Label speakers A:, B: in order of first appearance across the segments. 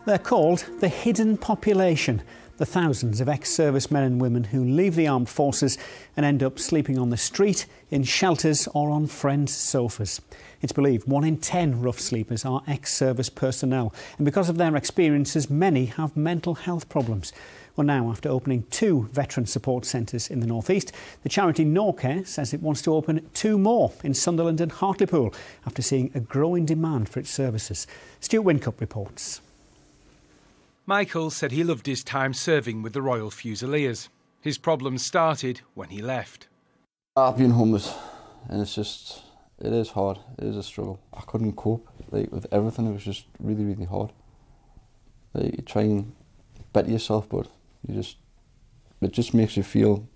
A: They're called the hidden population, the thousands of ex-servicemen and women who leave the armed forces and end up sleeping on the street, in shelters or on friends' sofas. It's believed 1 in 10 rough sleepers are ex-service personnel, and because of their experiences, many have mental health problems. Well, now, after opening 2 veteran support centres in the North East, the charity Norcare says it wants to open 2 more in Sunderland and Hartlepool after seeing a growing demand for its services. Stuart Wincup reports.
B: Michael said he loved his time serving with the Royal Fusiliers. His problems started when he left.
C: I've been homeless, and it is hard. It is a struggle. I couldn't cope with everything. It was just really, really hard. You try and better yourself, but it just makes you feel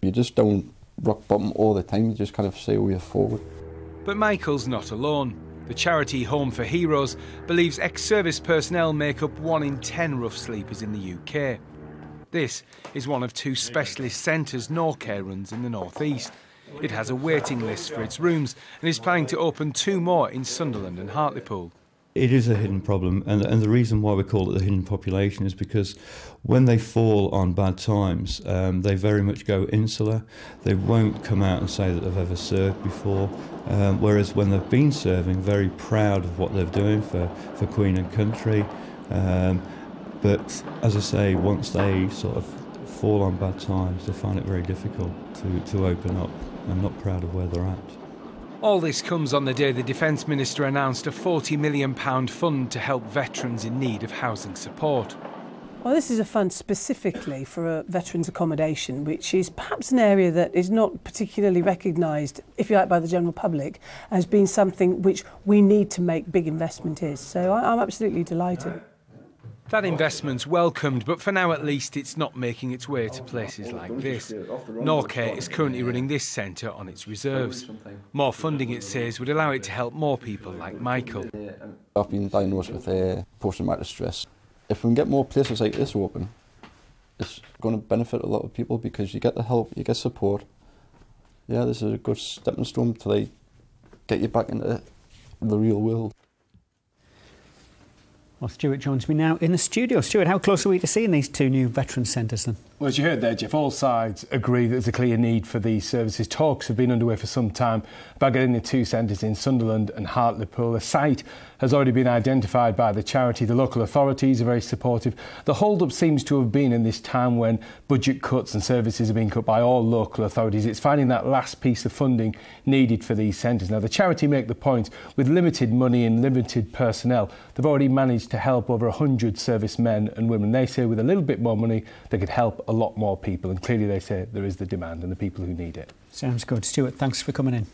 C: you just down rock bottom all the time. You just kind of say a way forward.
B: But Michael's not alone. The charity Home for Heroes believes ex-service personnel make up 1 in 10 rough sleepers in the UK. This is one of 2 specialist centres Norcare runs in the North East. It has a waiting list for its rooms and is planning to open 2 more in Sunderland and Hartlepool.
D: It is a hidden problem, and the reason why we call it the hidden population is because when they fall on bad times, they very much go insular. They won't come out and say that they've ever served before, whereas when they've been serving, very proud of what they're doing for Queen and country. But as I say, once they sort of fall on bad times, they find it very difficult to open up and not proud of where they're at.
B: All this comes on the day the Defence Minister announced a £40 million fund to help veterans in need of housing support.
E: Well, this is a fund specifically for veterans' accommodation, which is perhaps an area that is not particularly recognised, if you like, by the general public, as being something which we need to make big investment in. So I'm absolutely delighted.
B: That investment's welcomed, but for now at least it's not making its way to places like this. Norcare is currently running this centre on its reserves. More funding, it says, would allow it to help more people like Michael.
C: I've been diagnosed with post-traumatic stress. If we can get more places like this open, it's going to benefit a lot of people because you get the help, you get support. Yeah, this is a good stepping stone to get you back into the real world.
A: Well, Stuart joins me now in the studio. Stuart, how close are we to seeing these 2 new veteran centres then?
F: Well, as you heard there, Jeff, all sides agree that there's a clear need for these services. Talks have been underway for some time about getting the 2 centres in Sunderland and Hartlepool. A site has already been identified by the charity. The local authorities are very supportive. The hold-up seems to have been in this time when budget cuts and services have been cut by all local authorities. It's finding that last piece of funding needed for these centres. Now, the charity make the point, with limited money and limited personnel, they've already managed to help over 100 servicemen and women. They say with a little bit more money, they could help a lot more people. And clearly they say there is the demand and the people who need it.
A: Sounds good. Stuart, thanks for coming in.